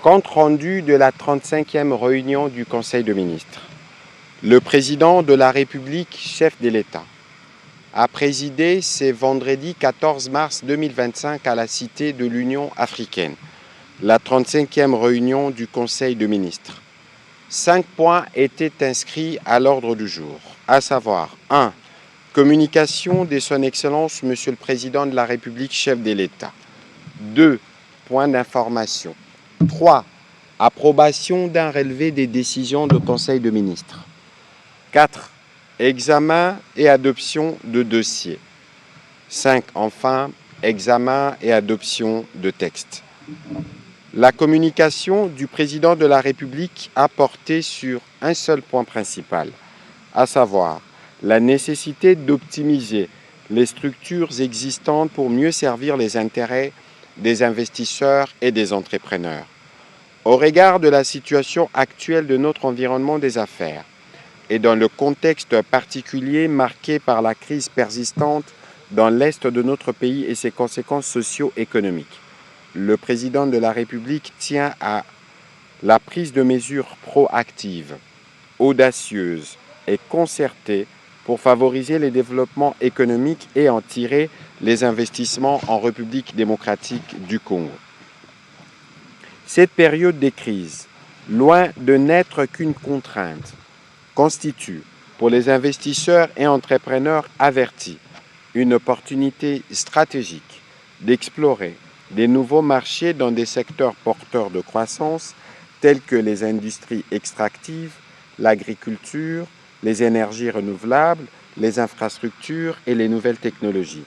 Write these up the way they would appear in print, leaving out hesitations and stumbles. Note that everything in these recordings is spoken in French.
Compte rendu de la 35e réunion du Conseil de ministres. Le président de la République, chef de l'État, a présidé ce vendredi 14 mars 2025 à la Cité de l'Union africaine, la 35e réunion du Conseil de ministres. 5 points étaient inscrits à l'ordre du jour, à savoir 1. Communication de son Excellence Monsieur le Président de la République, chef de l'État. 2. Points d'information. 3. Approbation d'un relevé des décisions du Conseil de ministres. 4. Examen et adoption de dossiers. 5. Enfin, examen et adoption de textes. La communication du Président de la République a porté sur un seul point principal, à savoir la nécessité d'optimiser les structures existantes pour mieux servir les intérêts des investisseurs et des entrepreneurs. Au regard de la situation actuelle de notre environnement des affaires et dans le contexte particulier marqué par la crise persistante dans l'est de notre pays et ses conséquences socio-économiques, le président de la République tient à la prise de mesures proactives, audacieuses et concertées pour favoriser les développements économiques et en tirer les investissements en République démocratique du Congo. Cette période de crise, loin de n'être qu'une contrainte, constitue pour les investisseurs et entrepreneurs avertis une opportunité stratégique d'explorer des nouveaux marchés dans des secteurs porteurs de croissance tels que les industries extractives, l'agriculture, les énergies renouvelables, les infrastructures et les nouvelles technologies.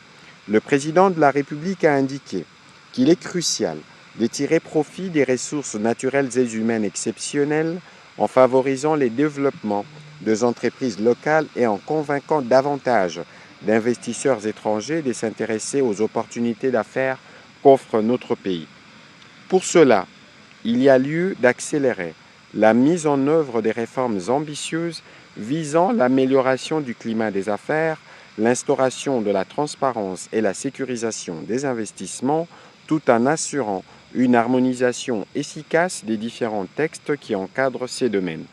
Le président de la République a indiqué qu'il est crucial de tirer profit des ressources naturelles et humaines exceptionnelles en favorisant les développements des entreprises locales et en convainquant davantage d'investisseurs étrangers de s'intéresser aux opportunités d'affaires qu'offre notre pays. Pour cela, il y a lieu d'accélérer la mise en œuvre des réformes ambitieuses visant l'amélioration du climat des affaires, l'instauration de la transparence et la sécurisation des investissements, tout en assurant une harmonisation efficace des différents textes qui encadrent ces domaines.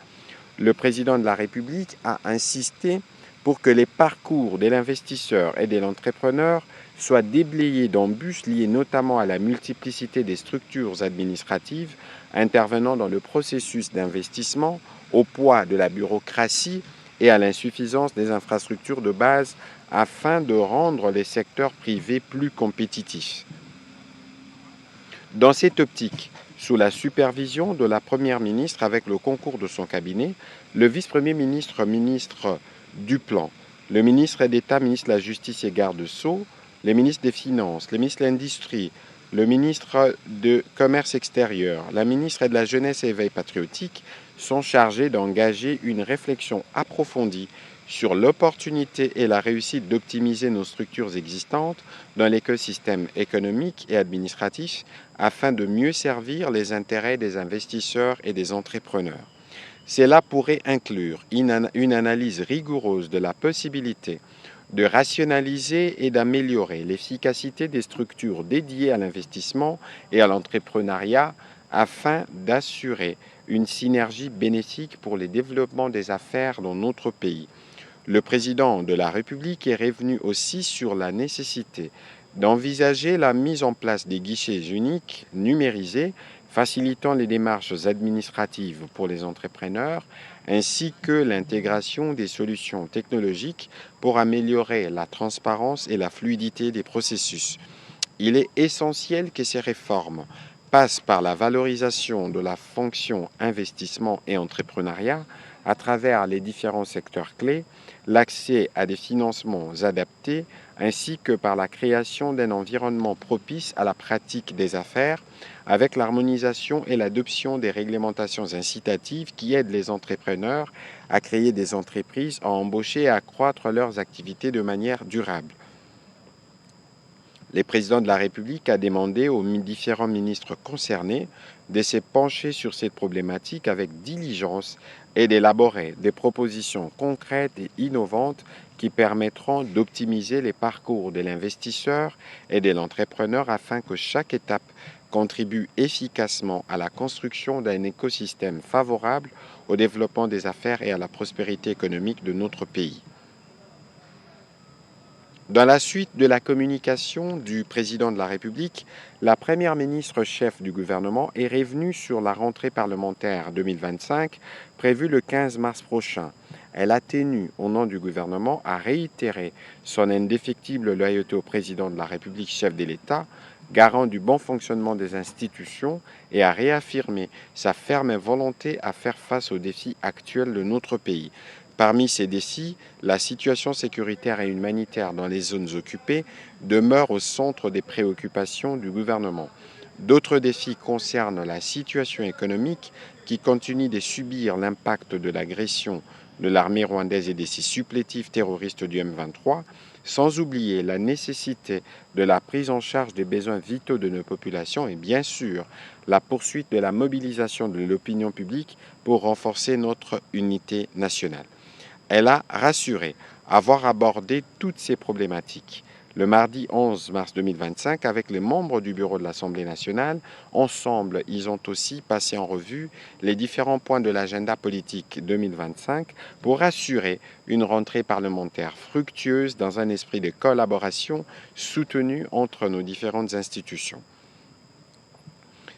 Le président de la République a insisté pour que les parcours de l'investisseur et de l'entrepreneur soient déblayés d'embûches liées notamment à la multiplicité des structures administratives intervenant dans le processus d'investissement, au poids de la bureaucratie et à l'insuffisance des infrastructures de base afin de rendre les secteurs privés plus compétitifs. Dans cette optique, sous la supervision de la Première ministre avec le concours de son cabinet, le vice-premier ministre, ministre du Plan, le ministre d'État, ministre de la Justice et garde-sceaux, les ministres des Finances, le ministre de l'Industrie, le ministre de Commerce extérieur, la ministre de la Jeunesse et Éveil patriotique sont chargés d'engager une réflexion approfondie sur l'opportunité et la réussite d'optimiser nos structures existantes dans l'écosystème économique et administratif afin de mieux servir les intérêts des investisseurs et des entrepreneurs. Cela pourrait inclure une analyse rigoureuse de la possibilité de rationaliser et d'améliorer l'efficacité des structures dédiées à l'investissement et à l'entrepreneuriat afin d'assurer une synergie bénéfique pour le développement des affaires dans notre pays. Le président de la République est revenu aussi sur la nécessité d'envisager la mise en place des guichets uniques numérisés facilitant les démarches administratives pour les entrepreneurs, ainsi que l'intégration des solutions technologiques pour améliorer la transparence et la fluidité des processus. Il est essentiel que ces réformes passent par la valorisation de la fonction investissement et entrepreneuriat à travers les différents secteurs clés, l'accès à des financements adaptés, ainsi que par la création d'un environnement propice à la pratique des affaires, avec l'harmonisation et l'adoption des réglementations incitatives qui aident les entrepreneurs à créer des entreprises, à embaucher et à accroître leurs activités de manière durable. Le président de la République a demandé aux différents ministres concernés de se pencher sur cette problématique avec diligence et d'élaborer des propositions concrètes et innovantes qui permettront d'optimiser les parcours de l'investisseur et de l'entrepreneur afin que chaque étape contribue efficacement à la construction d'un écosystème favorable au développement des affaires et à la prospérité économique de notre pays. Dans la suite de la communication du président de la République, la première ministre chef du gouvernement est revenue sur la rentrée parlementaire 2025 prévue le 15 mars prochain. Elle a tenu, au nom du gouvernement, à réitérer son indéfectible loyauté au président de la République chef de l'État, garant du bon fonctionnement des institutions, et à réaffirmer sa ferme volonté à faire face aux défis actuels de notre pays. Parmi ces défis, la situation sécuritaire et humanitaire dans les zones occupées demeure au centre des préoccupations du gouvernement. D'autres défis concernent la situation économique qui continue de subir l'impact de l'agression de l'armée rwandaise et de ses supplétifs terroristes du M23, sans oublier la nécessité de la prise en charge des besoins vitaux de nos populations et bien sûr la poursuite de la mobilisation de l'opinion publique pour renforcer notre unité nationale. Elle a rassuré avoir abordé toutes ces problématiques le mardi 11 mars 2025 avec les membres du bureau de l'Assemblée nationale. Ensemble, ils ont aussi passé en revue les différents points de l'agenda politique 2025 pour assurer une rentrée parlementaire fructueuse dans un esprit de collaboration soutenu entre nos différentes institutions.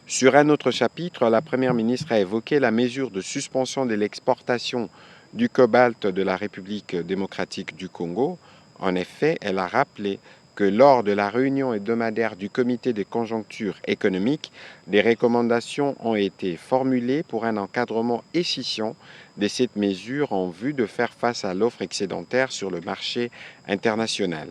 Sur un autre chapitre, la Première ministre a évoqué la mesure de suspension de l'exportation du cobalt de la République démocratique du Congo. En effet, elle a rappelé que lors de la réunion hebdomadaire du comité de conjoncture économique, des recommandations ont été formulées pour un encadrement efficient de cette mesure en vue de faire face à l'offre excédentaire sur le marché international.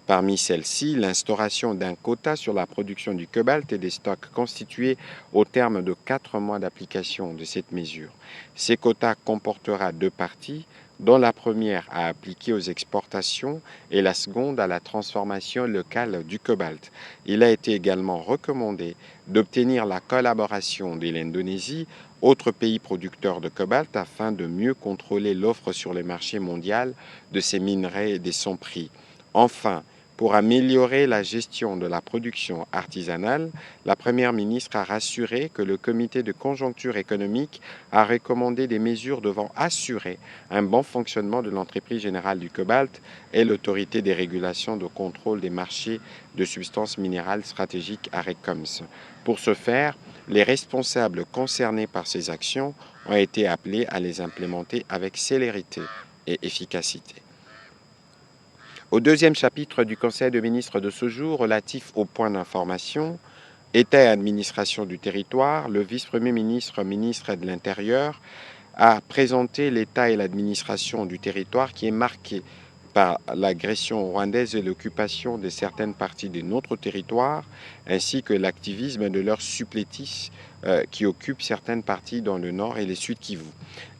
Parmi celles-ci, l'instauration d'un quota sur la production du cobalt et des stocks constitués au terme de 4 mois d'application de cette mesure. Ces quotas comportera 2 parties, dont la première à appliquer aux exportations et la seconde à la transformation locale du cobalt. Il a été également recommandé d'obtenir la collaboration de l'Indonésie, autre pays producteur de cobalt, afin de mieux contrôler l'offre sur le marché mondial de ces minerais et de son prix. Enfin, pour améliorer la gestion de la production artisanale, la Première ministre a rassuré que le comité de conjoncture économique a recommandé des mesures devant assurer un bon fonctionnement de l'entreprise générale du cobalt et l'autorité des régulations de contrôle des marchés de substances minérales stratégiques ARECOMS. Pour ce faire, les responsables concernés par ces actions ont été appelés à les implémenter avec célérité et efficacité. Au deuxième chapitre du Conseil de ministres de ce jour, relatif au point d'information, État et administration du territoire, le vice-premier ministre, ministre de l'Intérieur, a présenté l'état et l'administration du territoire qui est marqué par l'agression rwandaise et l'occupation de certaines parties de notre territoire, ainsi que l'activisme de leurs supplétifs qui occupent certaines parties dans le nord et le sud Kivu.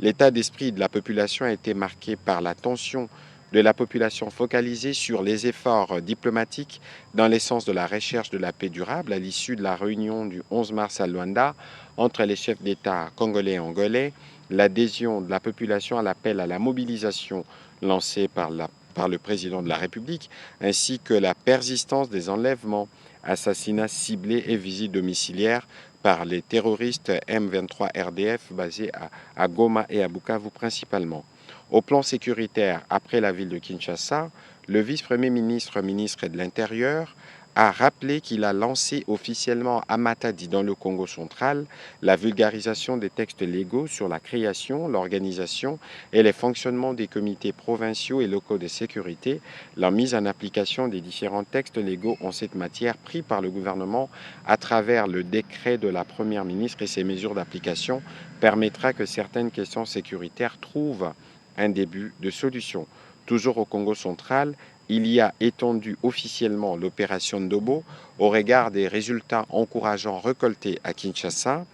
L'état d'esprit de la population a été marqué par la tension de la population focalisée sur les efforts diplomatiques dans l'essence de la recherche de la paix durable à l'issue de la réunion du 11 mars à Luanda entre les chefs d'État congolais et angolais, l'adhésion de la population à l'appel à la mobilisation lancé par le président de la République, ainsi que la persistance des enlèvements, assassinats ciblés et visites domiciliaires par les terroristes M23 RDF basés à Goma et à Bukavu principalement. Au plan sécuritaire, après la ville de Kinshasa, le vice-premier ministre, ministre de l'Intérieur, a rappelé qu'il a lancé officiellement à Matadi, dans le Congo central, la vulgarisation des textes légaux sur la création, l'organisation et le fonctionnement des comités provinciaux et locaux de sécurité. La mise en application des différents textes légaux en cette matière pris par le gouvernement à travers le décret de la Première ministre et ses mesures d'application permettra que certaines questions sécuritaires trouvent un début de solution. Toujours au Congo central, il y a étendu officiellement l'opération Ndobo au regard des résultats encourageants récoltés à Kinshasa.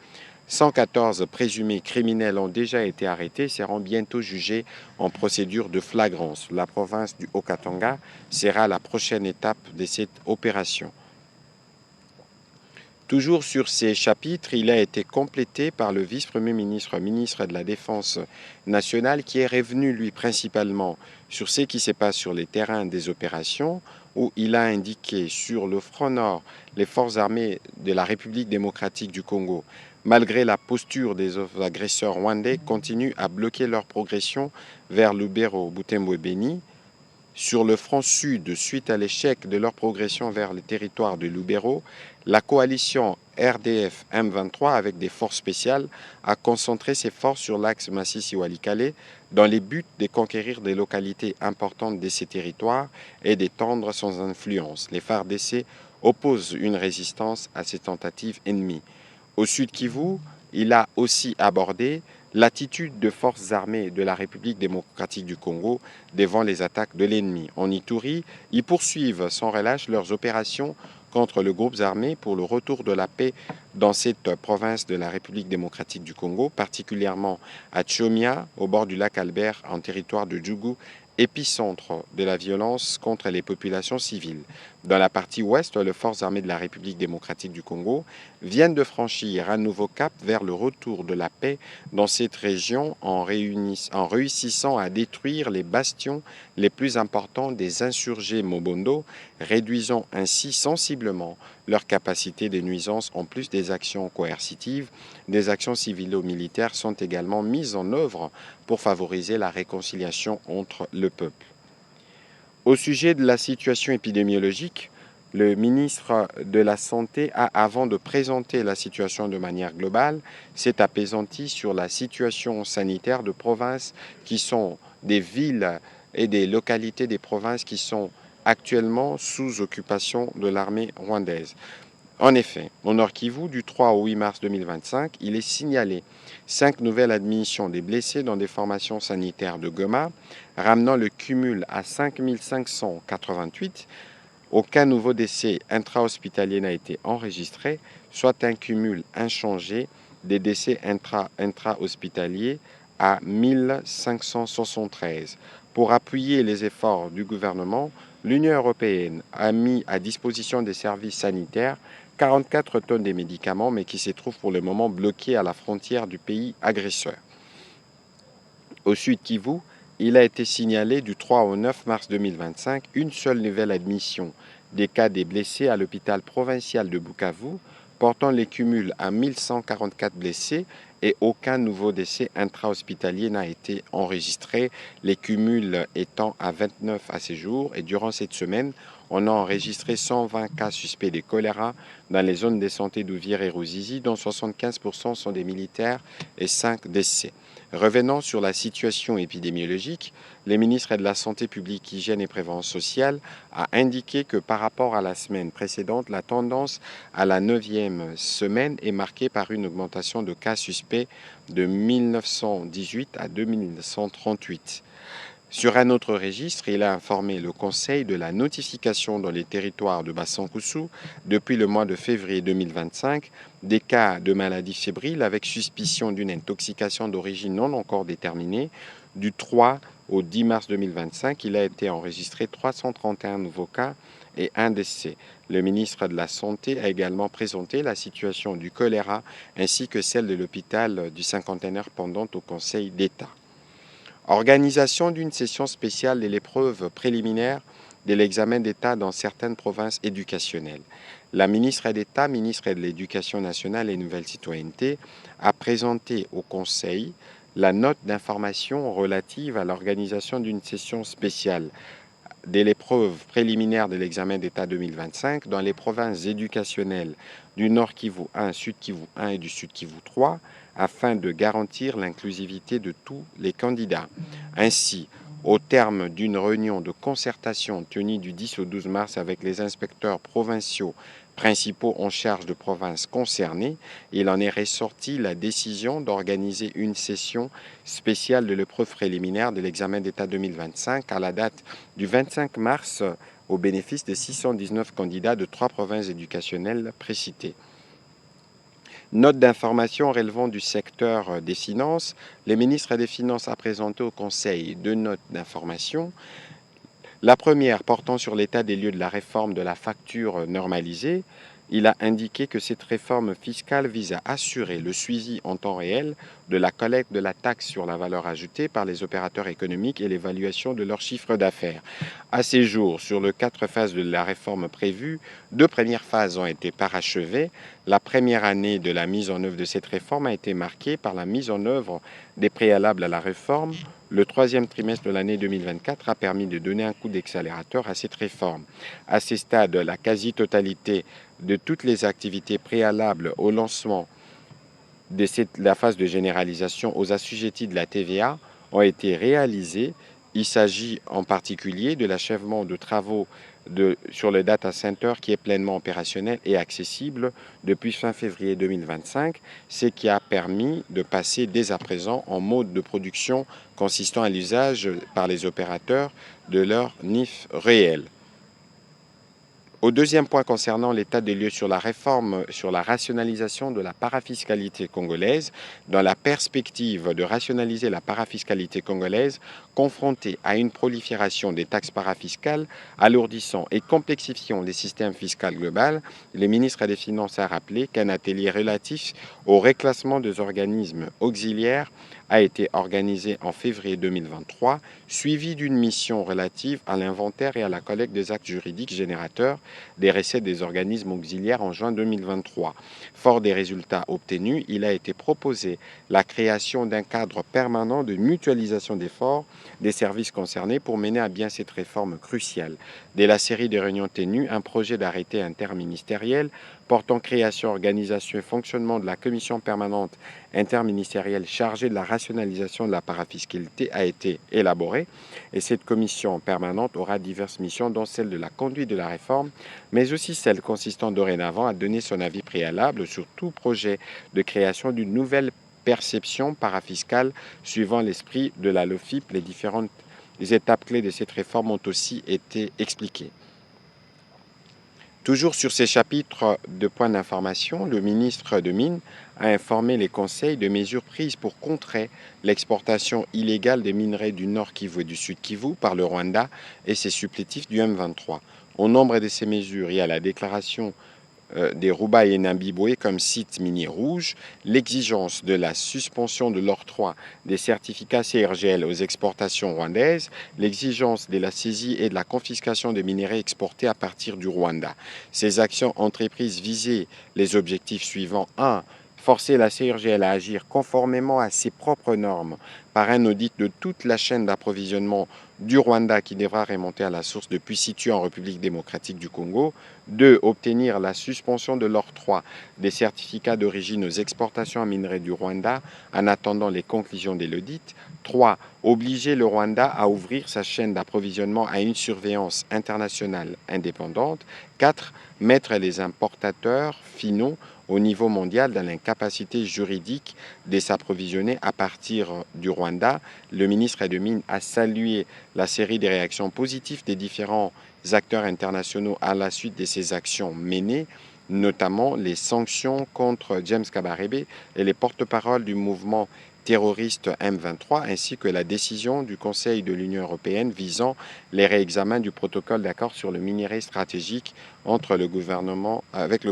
114 présumés criminels ont déjà été arrêtés et seront bientôt jugés en procédure de flagrance. La province du Haut-Katanga sera la prochaine étape de cette opération. Toujours sur ces chapitres, il a été complété par le vice-premier ministre, ministre de la Défense nationale, qui est revenu, lui, principalement sur ce qui se passe sur les terrains des opérations, où il a indiqué sur le front nord, les forces armées de la République démocratique du Congo, malgré la posture des agresseurs rwandais, continuent à bloquer leur progression vers Lubero, Butembo et Beni. Sur le front sud, suite à l'échec de leur progression vers le territoire de Lubero, la coalition RDF M23 avec des forces spéciales a concentré ses forces sur l'axe Massissi-Walikale dans les buts de conquérir des localités importantes de ces territoires et d'étendre son influence. Les FARDC opposent une résistance à ces tentatives ennemies. Au sud Kivu, il a aussi abordé l'attitude de forces armées de la République démocratique du Congo devant les attaques de l'ennemi. En Ituri, ils poursuivent sans relâche leurs opérations contre le groupe armé pour le retour de la paix dans cette province de la République démocratique du Congo, particulièrement à Tchomia, au bord du lac Albert, en territoire de Djougou, épicentre de la violence contre les populations civiles. Dans la partie ouest, les forces armées de la République démocratique du Congo viennent de franchir un nouveau cap vers le retour de la paix dans cette région en réussissant à détruire les bastions les plus importants des insurgés Mobondo, réduisant ainsi sensiblement leur capacité de nuisance. En plus des actions coercitives, des actions civilo-militaires sont également mises en œuvre pour favoriser la réconciliation entre le peuple. Au sujet de la situation épidémiologique, le ministre de la Santé a, avant de présenter la situation de manière globale, s'est apaisanti sur la situation sanitaire de provinces qui sont des villes et des localités des provinces qui sont actuellement sous occupation de l'armée rwandaise. En effet, au Nord Kivu, du 3 au 8 mars 2025, il est signalé 5 nouvelles admissions des blessés dans des formations sanitaires de Goma, ramenant le cumul à 5 588. Aucun nouveau décès intra-hospitalier n'a été enregistré, soit un cumul inchangé des décès intra-hospitaliers à 1573. Pour appuyer les efforts du gouvernement, l'Union européenne a mis à disposition des services sanitaires 44 tonnes de médicaments, mais qui se trouvent pour le moment bloqués à la frontière du pays agresseur. Au sud Kivu, il a été signalé du 3 au 9 mars 2025 une seule nouvelle admission des cas des blessés à l'hôpital provincial de Bukavu, portant les cumuls à 1144 blessés et aucun nouveau décès intra-hospitalier n'a été enregistré, les cumuls étant à 29 à ce jour. Et durant cette semaine, on a enregistré 120 cas suspects de choléra dans les zones de santé d'Ouvir et Ruzizi, dont 75% sont des militaires et 5 décès. Revenant sur la situation épidémiologique, le ministre de la Santé publique, Hygiène et Prévention sociale a indiqué que par rapport à la semaine précédente, la tendance à la 9e semaine est marquée par une augmentation de cas suspects de 1918 à 2138. Sur un autre registre, il a informé le Conseil de la notification dans les territoires de Bassam-Koussou depuis le mois de février 2025 des cas de maladies fébriles avec suspicion d'une intoxication d'origine non encore déterminée. Du 3 au 10 mars 2025, il a été enregistré 331 nouveaux cas et un décès. Le ministre de la Santé a également présenté la situation du choléra ainsi que celle de l'hôpital du cinquantenaire pendant au Conseil d'État. Organisation d'une session spéciale de l'épreuve préliminaire de l'examen d'État dans certaines provinces éducationnelles. La ministre d'État, ministre de l'Éducation nationale et Nouvelle Citoyenneté, a présenté au Conseil la note d'information relative à l'organisation d'une session spéciale de l'épreuve préliminaire de l'examen d'État 2025 dans les provinces éducationnelles du Nord Kivu 1, Sud Kivu 1 et du Sud Kivu 3 afin de garantir l'inclusivité de tous les candidats. Ainsi, au terme d'une réunion de concertation tenue du 10 au 12 mars avec les inspecteurs provinciaux principaux en charge de provinces concernées, il en est ressorti la décision d'organiser une session spéciale de l'épreuve préliminaire de l'examen d'État 2025 à la date du 25 mars au bénéfice de 619 candidats de 3 provinces éducationnelles précitées. Note d'information relevant du secteur des finances. Le ministre des Finances a présenté au Conseil deux notes d'information. La première portant sur l'état des lieux de la réforme de la facture normalisée. Il a indiqué que cette réforme fiscale vise à assurer le suivi en temps réel de la collecte de la taxe sur la valeur ajoutée par les opérateurs économiques et l'évaluation de leur chiffre d'affaires. À ces jours, sur les 4 phases de la réforme prévue, 2 premières phases ont été parachevées. La première année de la mise en œuvre de cette réforme a été marquée par la mise en œuvre des préalables à la réforme. Le troisième trimestre de l'année 2024 a permis de donner un coup d'accélérateur à cette réforme. À ce stade, la quasi-totalité de toutes les activités préalables au lancement de la phase de généralisation aux assujettis de la TVA ont été réalisées. Il s'agit en particulier de l'achèvement de travaux sur le data center qui est pleinement opérationnel et accessible depuis fin février 2025, ce qui a permis de passer dès à présent en mode de production consistant à l'usage par les opérateurs de leur NIF réel. Au deuxième point concernant l'état des lieux sur la réforme, sur la rationalisation de la parafiscalité congolaise, dans la perspective de rationaliser la parafiscalité congolaise, confrontée à une prolifération des taxes parafiscales, alourdissant et complexifiant les systèmes fiscaux globaux, le ministre des Finances a rappelé qu'un atelier relatif au reclassement des organismes auxiliaires a été organisé en février 2023, suivi d'une mission relative à l'inventaire et à la collecte des actes juridiques générateurs des recettes des organismes auxiliaires en juin 2023. Fort des résultats obtenus, il a été proposé la création d'un cadre permanent de mutualisation d'efforts des services concernés pour mener à bien cette réforme cruciale. Dès la série de réunions tenues, un projet d'arrêté interministériel portant création, organisation et fonctionnement de la commission permanente interministérielle chargée de la rationalisation de la parafiscalité a été élaboré et cette commission permanente aura diverses missions dont celle de la conduite de la réforme, mais aussi celle consistant dorénavant à donner son avis préalable sur tout projet de création d'une nouvelle perception parafiscale suivant l'esprit de la LOFIP. Les différentes étapes clés de cette réforme ont aussi été expliquées. Toujours sur ces chapitres de points d'information, le ministre de Mines a informé les conseils de mesures prises pour contrer l'exportation illégale des minerais du Nord Kivu et du Sud Kivu par le Rwanda et ses supplétifs du M23. Au nombre de ces mesures, il y a la déclaration des Rouba et Nambiboué comme sites miniers rouges, l'exigence de la suspension de l'octroi des certificats CRGL aux exportations rwandaises, l'exigence de la saisie et de la confiscation des minerais exportés à partir du Rwanda. Ces actions entreprises visaient les objectifs suivants. 1. Forcer la CRGL à agir conformément à ses propres normes par un audit de toute la chaîne d'approvisionnement du Rwanda qui devra remonter à la source depuis situé en République démocratique du Congo. 2. Obtenir la suspension de l'octroi des certificats d'origine aux exportations en minerais du Rwanda en attendant les conclusions de l'audit. 3. Obliger le Rwanda à ouvrir sa chaîne d'approvisionnement à une surveillance internationale indépendante. 4. Mettre les importateurs finaux au niveau mondial dans l'incapacité juridique de s'approvisionner à partir du Rwanda. Le ministre de Mines a salué la série de réactions positives des différents acteurs internationaux à la suite de ces actions menées, notamment les sanctions contre James Kabarebe et les porte-paroles du mouvement terroriste M23, ainsi que la décision du Conseil de l'Union européenne visant les réexamens du protocole d'accord sur le minerai stratégique avec le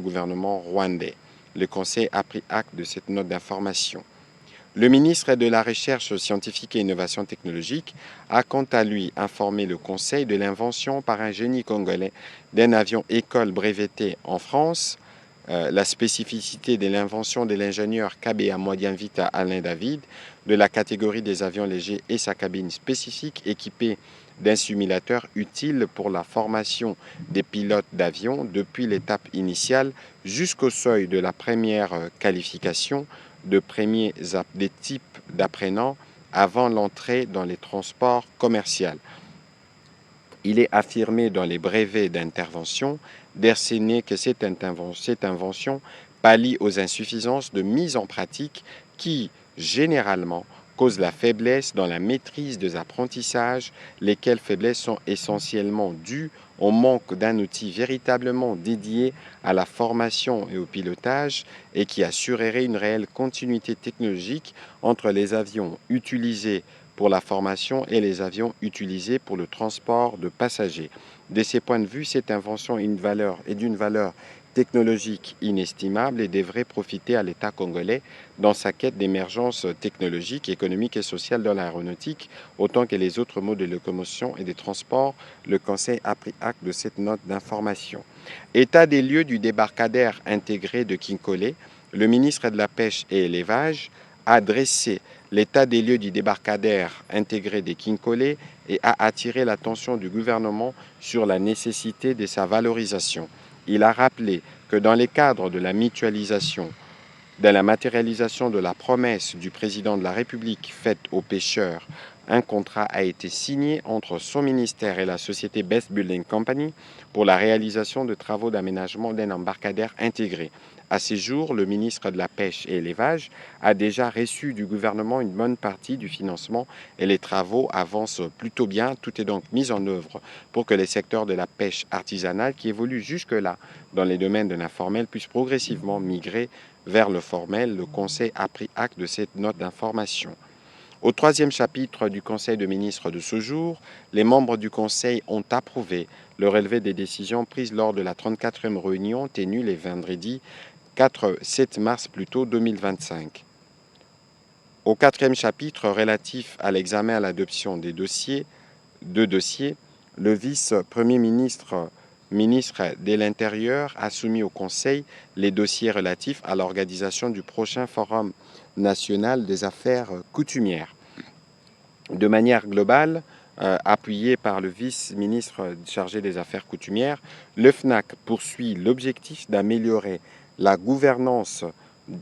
gouvernement rwandais. Le Conseil a pris acte de cette note d'information. Le ministre de la Recherche scientifique et innovation technologique a quant à lui informé le Conseil de l'invention par un génie congolais d'un avion école breveté en France. La spécificité de l'invention de l'ingénieur KBA Modianvita Alain David de la catégorie des avions légers et sa cabine spécifique équipée d'un simulateur utile pour la formation des pilotes d'avion depuis l'étape initiale jusqu'au seuil de la première qualification des types d'apprenants avant l'entrée dans les transports commerciaux. Il est affirmé dans les brevets d'intervention d'Erséné que cette invention pallie aux insuffisances de mise en pratique qui, généralement, causent la faiblesse dans la maîtrise des apprentissages, lesquelles faiblesses sont essentiellement dues au manque d'un outil véritablement dédié à la formation et au pilotage et qui assurerait une réelle continuité technologique entre les avions utilisés pour la formation et les avions utilisés pour le transport de passagers. De ces points de vue, cette invention est d'une valeur technologique inestimable et devrait profiter à l'État congolais dans sa quête d'émergence technologique, économique et sociale dans l'aéronautique, autant que les autres modes de locomotion et de transport. Le Conseil a pris acte de cette note d'information. État des lieux du débarcadère intégré de Kinkole, le ministre de la Pêche et l'Élevage a dressé l'état des lieux du débarcadère intégré de Kinkole et a attiré l'attention du gouvernement sur la nécessité de sa valorisation. Il a rappelé que dans le cadre de la mutualisation, de la matérialisation de la promesse du président de la République faite aux pêcheurs, un contrat a été signé entre son ministère et la société Best Building Company pour la réalisation de travaux d'aménagement d'un embarcadère intégré. À ce jour, le ministre de la Pêche et l'Élevage a déjà reçu du gouvernement une bonne partie du financement et les travaux avancent plutôt bien. Tout est donc mis en œuvre pour que les secteurs de la pêche artisanale qui évoluent jusque-là dans les domaines de l'informel puissent progressivement migrer vers le formel. Le Conseil a pris acte de cette note d'information. Au troisième chapitre du Conseil de ministres de ce jour, les membres du Conseil ont approuvé le relevé des décisions prises lors de la 34e réunion tenue les vendredis 7 mars 2025. Au quatrième chapitre relatif à l'examen et à l'adoption des dossiers, le vice-premier ministre de l'Intérieur a soumis au Conseil les dossiers relatifs à l'organisation du prochain Forum national des affaires coutumières. De manière globale, appuyé par le vice-ministre chargé des affaires coutumières, le FNAC poursuit l'objectif d'améliorer la gouvernance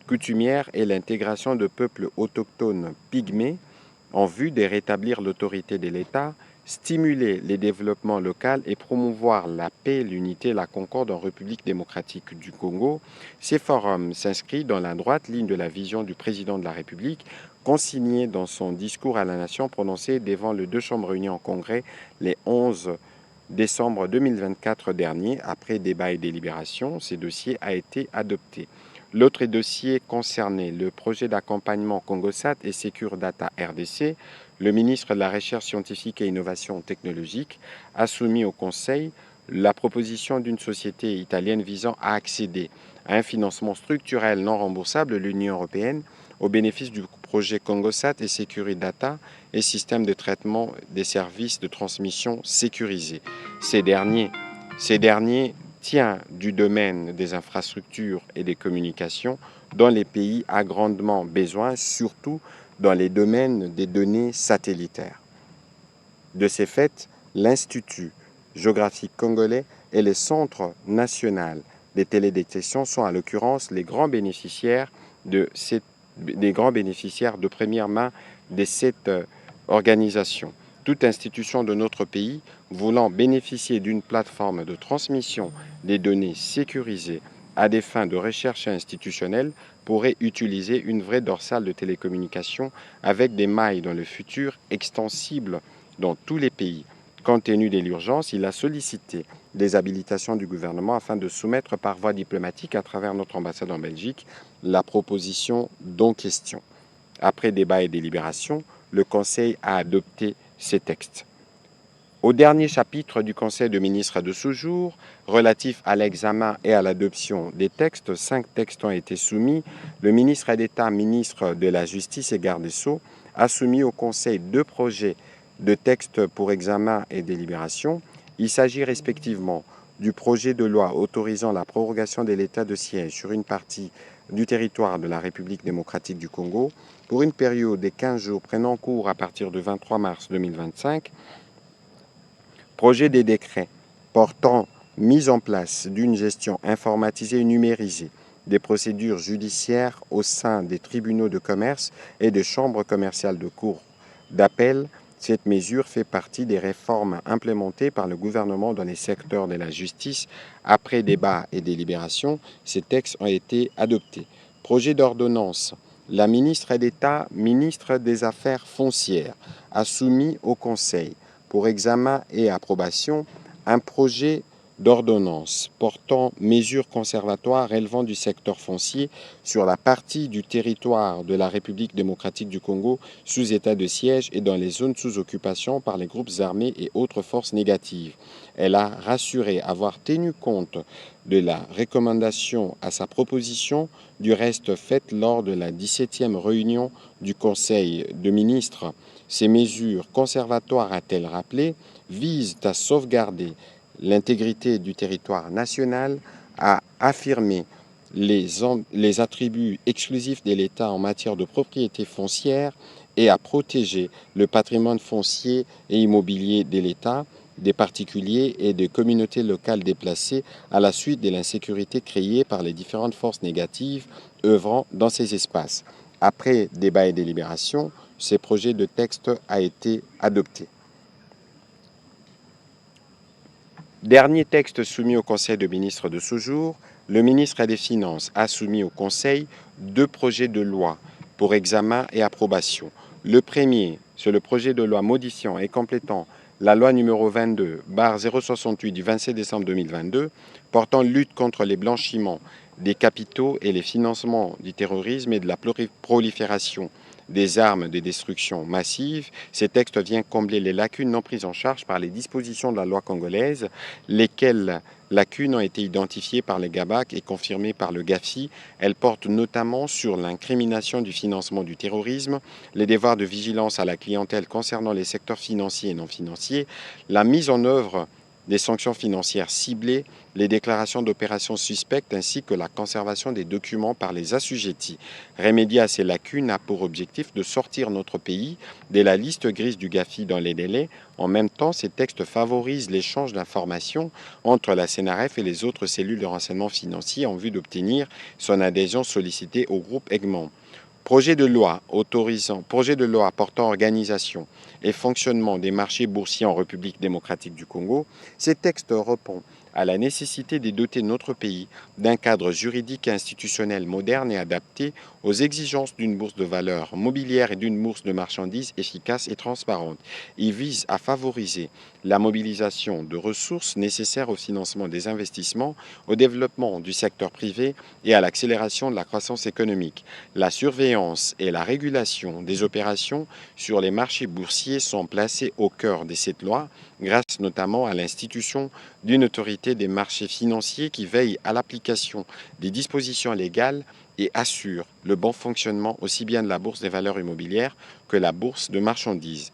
coutumière et l'intégration de peuples autochtones pygmées en vue de rétablir l'autorité de l'État, stimuler les développements locaux et promouvoir la paix, l'unité et la concorde en République démocratique du Congo. Ces forums s'inscrivent dans la droite ligne de la vision du président de la République, consignée dans son discours à la nation prononcé devant les deux chambres réunies en congrès le 11 décembre 2024 dernier. Après débat et délibération, ce dossier a été adopté. L'autre dossier concernait le projet d'accompagnement CongoSat et Secure Data RDC. Le ministre de la Recherche scientifique et innovation technologique a soumis au Conseil la proposition d'une société italienne visant à accéder à un financement structurel non remboursable de l'Union européenne au bénéfice du projet CongoSat et Secure Data et système de traitement des services de transmission sécurisés. Ces derniers tient du domaine des infrastructures et des communications dont les pays ont grandement besoin, surtout dans les domaines des données satellitaires. De ces faits, l'Institut géographique congolais et le Centre national des télédétections sont à l'occurrence les grands bénéficiaires de première main de cette organisation. Toute institution de notre pays voulant bénéficier d'une plateforme de transmission des données sécurisées à des fins de recherche institutionnelle pourrait utiliser une vraie dorsale de télécommunications avec des mailles dans le futur extensibles dans tous les pays. Compte tenu de l'urgence, il a sollicité des habilitations du gouvernement afin de soumettre par voie diplomatique à travers notre ambassade en Belgique la proposition dont question. Après débat et délibération, le Conseil a adopté ces textes. Au dernier chapitre du Conseil de ministres de ce jour, relatif à l'examen et à l'adoption des textes, 5 textes ont été soumis. Le ministre d'État, ministre de la Justice et garde des Sceaux, a soumis au Conseil 2 projets de textes pour examen et délibération. Il s'agit respectivement du projet de loi autorisant la prorogation de l'état de siège sur une partie du territoire de la République démocratique du Congo pour une période de 15 jours prenant cours à partir du 23 mars 2025, projet des décrets portant mise en place d'une gestion informatisée et numérisée des procédures judiciaires au sein des tribunaux de commerce et des chambres commerciales de cour d'appel. Cette mesure fait partie des réformes implémentées par le gouvernement dans les secteurs de la justice. Après débat et délibération, ces textes ont été adoptés. Projet d'ordonnance. La ministre d'État, ministre des Affaires foncières, a soumis au Conseil pour examen et approbation un projet d'ordonnance portant mesures conservatoires relevant du secteur foncier sur la partie du territoire de la République démocratique du Congo sous état de siège et dans les zones sous occupation par les groupes armés et autres forces négatives. Elle a rassuré avoir tenu compte de la recommandation à sa proposition, du reste faite lors de la 17e réunion du Conseil de ministres. Ces mesures conservatoires, a-t-elle rappelé, visent à sauvegarder l'intégrité du territoire national, à affirmer les attributs exclusifs de l'État en matière de propriété foncière et à protéger le patrimoine foncier et immobilier de l'État, des particuliers et des communautés locales déplacées à la suite de l'insécurité créée par les différentes forces négatives œuvrant dans ces espaces. Après débat et délibération, ce projet de texte a été adopté. Dernier texte soumis au Conseil de ministres de ce jour, le ministre des Finances a soumis au Conseil 2 projets de loi pour examen et approbation. Le premier, c'est le projet de loi modifiant et complétant la loi numéro 22/068 du 27 décembre 2022 portant lutte contre les blanchiments des capitaux et les financements du terrorisme et de la prolifération des armes de destruction massive. Ces textes viennent combler les lacunes non prises en charge par les dispositions de la loi congolaise, lesquelles lacunes ont été identifiées par les GABAC et confirmées par le GAFI. Elles portent notamment sur l'incrimination du financement du terrorisme, les devoirs de vigilance à la clientèle concernant les secteurs financiers et non financiers, la mise en œuvre des sanctions financières ciblées, les déclarations d'opérations suspectes ainsi que la conservation des documents par les assujettis. Remédier à ces lacunes a pour objectif de sortir notre pays de la liste grise du GAFI dans les délais. En même temps, ces textes favorisent l'échange d'informations entre la CNRF et les autres cellules de renseignement financier en vue d'obtenir son adhésion sollicitée au groupe Egmont. Projet de loi portant organisation et fonctionnement des marchés boursiers en République démocratique du Congo. Ces textes répondent à la nécessité de doter notre pays d'un cadre juridique et institutionnel moderne et adapté aux exigences d'une bourse de valeurs mobilières et d'une bourse de marchandises efficace et transparente. Il vise à favoriser la mobilisation de ressources nécessaires au financement des investissements, au développement du secteur privé et à l'accélération de la croissance économique. La surveillance et la régulation des opérations sur les marchés boursiers sont placées au cœur de cette loi, grâce notamment à l'institution d'une autorité des marchés financiers qui veille à l'application des dispositions légales et assure le bon fonctionnement aussi bien de la bourse des valeurs immobilières que la bourse de marchandises.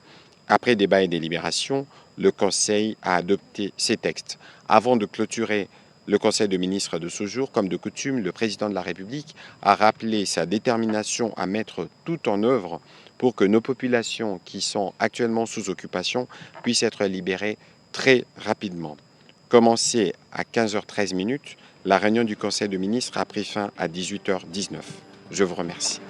Après débat et délibération, le Conseil a adopté ces textes. Avant de clôturer le Conseil de ministres de ce jour, comme de coutume, le président de la République a rappelé sa détermination à mettre tout en œuvre pour que nos populations qui sont actuellement sous occupation puissent être libérées très rapidement. Commencé à 15h13, la réunion du Conseil de ministres a pris fin à 18h19. Je vous remercie.